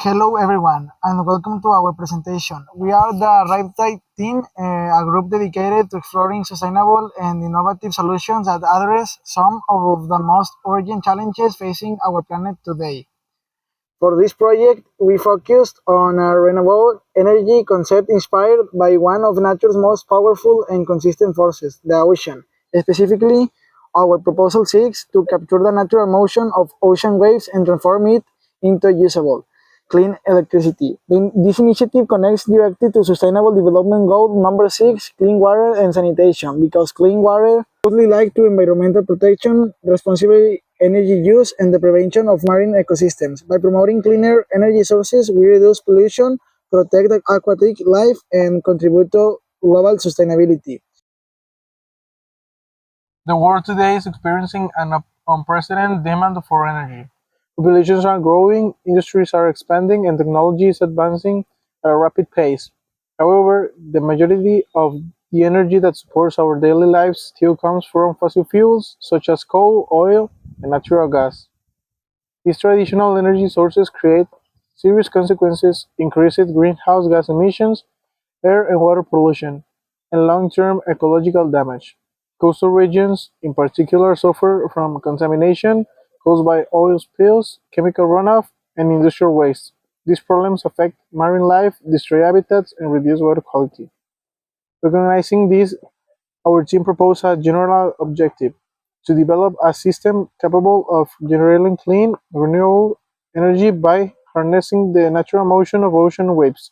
Hello everyone and welcome to our presentation. We are the Riptide team, a group dedicated to exploring sustainable and innovative solutions that address some of the most urgent challenges facing our planet today. For this project, we focused on a renewable energy concept inspired by one of nature's most powerful and consistent forces, the ocean. Specifically, our proposal seeks to capture the natural motion of ocean waves and transform it into usable, clean electricity. This initiative connects directly to Sustainable Development Goal number 6, clean water and sanitation, because clean water closely linked to environmental protection, responsible energy use, and the prevention of marine ecosystems. By promoting cleaner energy sources, we reduce pollution, protect aquatic life, and contribute to global sustainability. The world today is experiencing an unprecedented demand for energy. Populations are growing, industries are expanding, and technology is advancing at a rapid pace. However, the majority of the energy that supports our daily lives still comes from fossil fuels such as coal, oil, and natural gas. These traditional energy sources create serious consequences: increased greenhouse gas emissions, air and water pollution, and long-term ecological damage. Coastal regions, in particular, suffer from contamination caused by oil spills, chemical runoff, and industrial waste. These problems affect marine life, destroy habitats, and reduce water quality. Recognizing this, our team proposed a general objective: to develop a system capable of generating clean, renewable energy by harnessing the natural motion of ocean waves,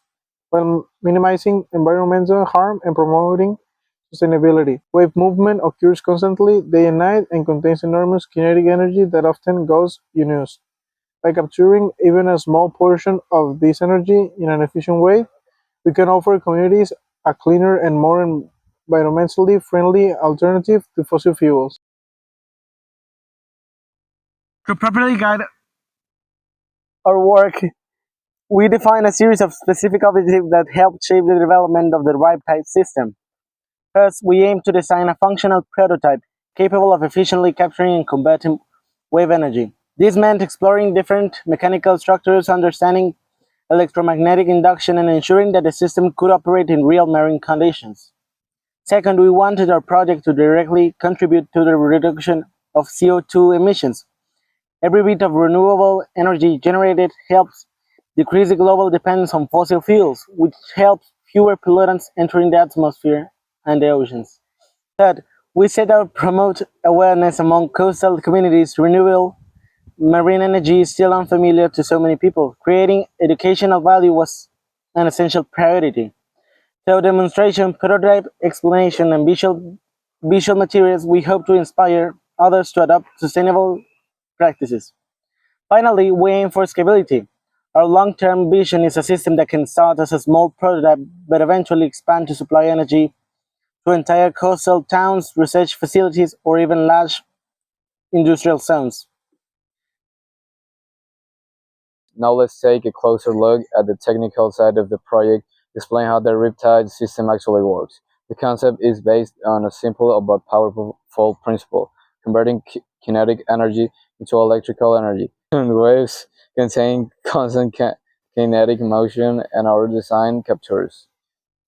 while minimizing environmental harm and promoting sustainability. Wave movement occurs constantly, day and night, and contains enormous kinetic energy that often goes unused. By capturing even a small portion of this energy in an efficient way, we can offer communities a cleaner and more environmentally friendly alternative to fossil fuels. To properly guide our work, we define a series of specific objectives that help shape the development of the right type system. First, we aim to design a functional prototype capable of efficiently capturing and converting wave energy. This meant exploring different mechanical structures, understanding electromagnetic induction, and ensuring that the system could operate in real marine conditions. Second, we wanted our project to directly contribute to the reduction of CO2 emissions. Every bit of renewable energy generated helps decrease the global dependence on fossil fuels, which helps fewer pollutants entering the atmosphere and the oceans. Third, we set out to promote awareness among coastal communities. Renewable marine energy is still unfamiliar to so many people. Creating educational value was an essential priority. Through demonstration, prototype, explanation, and visual materials, we hope to inspire others to adopt sustainable practices. Finally, we aim for scalability. Our long-term vision is a system that can start as a small prototype but eventually expand to supply energy to entire coastal towns, research facilities, or even large industrial zones. Now let's take a closer look at the technical side of the project, explain how the Riptide system actually works. The concept is based on a simple but powerful principle: converting kinetic energy into electrical energy. Waves contain constant kinetic motion, and our design capture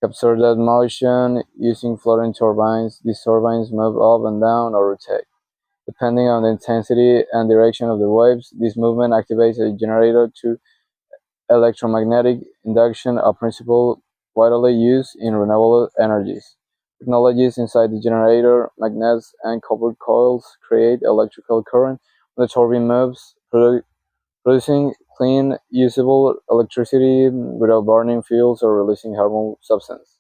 that motion using floating turbines. These turbines move up and down or rotate. Depending on the intensity and direction of the waves, this movement activates a generator to electromagnetic induction, a principle widely used in renewable energies. Technologies inside the generator, magnets, and copper coils create electrical current when the turbine moves, producing clean, usable electricity without burning fuels or releasing harmful substances.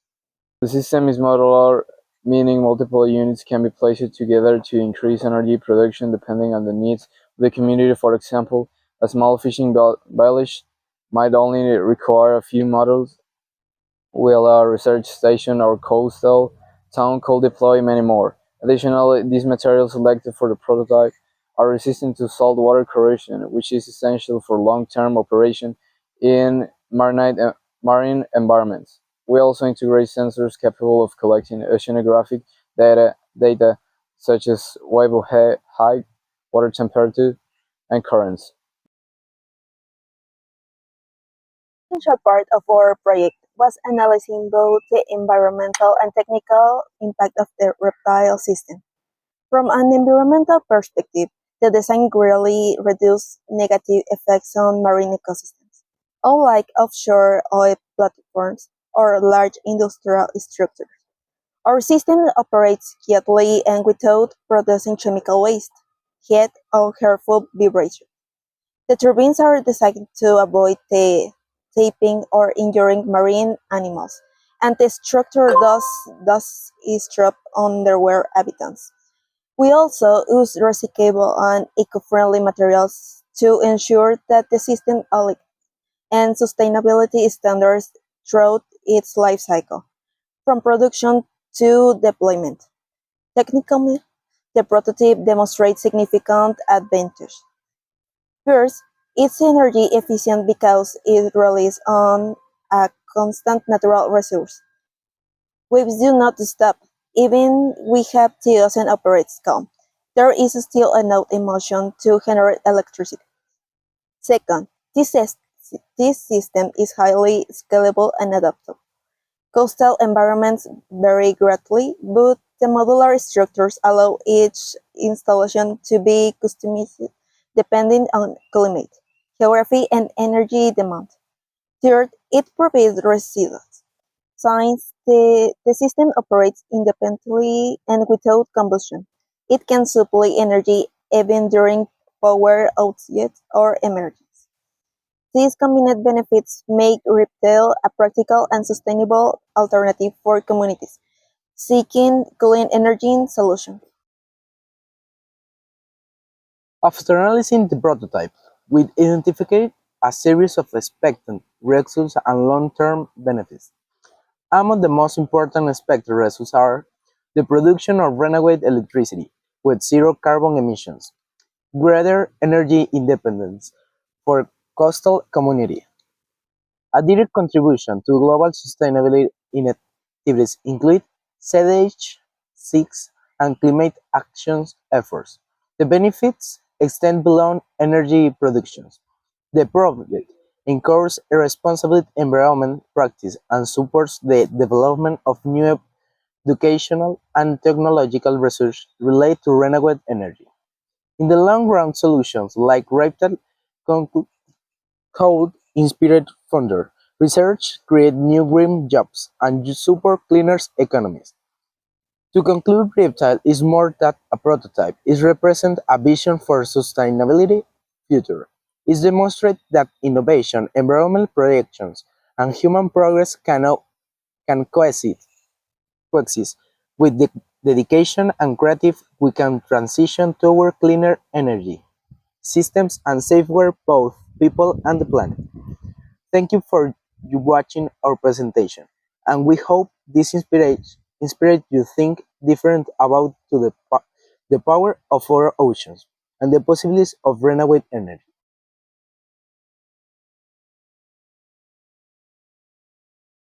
The system is modular, meaning multiple units can be placed together to increase energy production depending on the needs of the community. For example, a small fishing village might only require a few modules, while a research station or coastal town could deploy many more. Additionally, these materials selected for the prototype are resistant to saltwater corrosion, which is essential for long-term operation in marine environments. We also integrate sensors capable of collecting oceanographic data such as wave height, water temperature, and currents. essential part of our project was analyzing both the environmental and technical impact of the reptile system. From an environmental perspective, the design greatly reduced negative effects on marine ecosystems. Unlike offshore oil platforms or large industrial structures, our system operates quietly and without producing chemical waste, heat, or harmful vibration. The turbines are designed to avoid the tapping or injuring marine animals, and the structure thus is trapped underwater habitats. We also use recyclable and eco-friendly materials to ensure that the system aligns and sustainability standards throughout its life cycle, from production to deployment. Technically, the prototype demonstrates significant advantages. First, it's energy efficient because it relies on a constant natural resource. Waves do not stop, even we have the ocean operates calm. There is still enough emotion to generate electricity. Second, this system is highly scalable and adaptable. Coastal environments vary greatly, but the modular structures allow each installation to be customized depending on climate, geography, and energy demand. Third, it provides resilience. Since the system operates independently and without combustion, it can supply energy even during power outages or emergencies. These combined benefits make retail a practical and sustainable alternative for communities seeking clean energy solutions. After analyzing the prototype, we identified a series of expected results and long-term benefits. Among the most important expected results are the production of renewable electricity with zero carbon emissions, greater energy independence for coastal communities, a direct contribution to global sustainability initiatives include CDH6 and climate action efforts. The benefits extend beyond energy production. The project encourages a responsible environment practice and supports the development of new educational and technological research related to renewable energy. In the long run, solutions like Reptile could inspire further research, create new green jobs, and support cleaner economies. To conclude, Reptile is more than a prototype. It represents a vision for sustainability future. It demonstrates that innovation, environmental projections, and human progress can coexist. With dedication and creativity, we can transition toward cleaner energy systems and safeguard both people and the planet. Thank you for watching our presentation, and we hope this inspired you think different about the power of our oceans and the possibilities of renewable energy.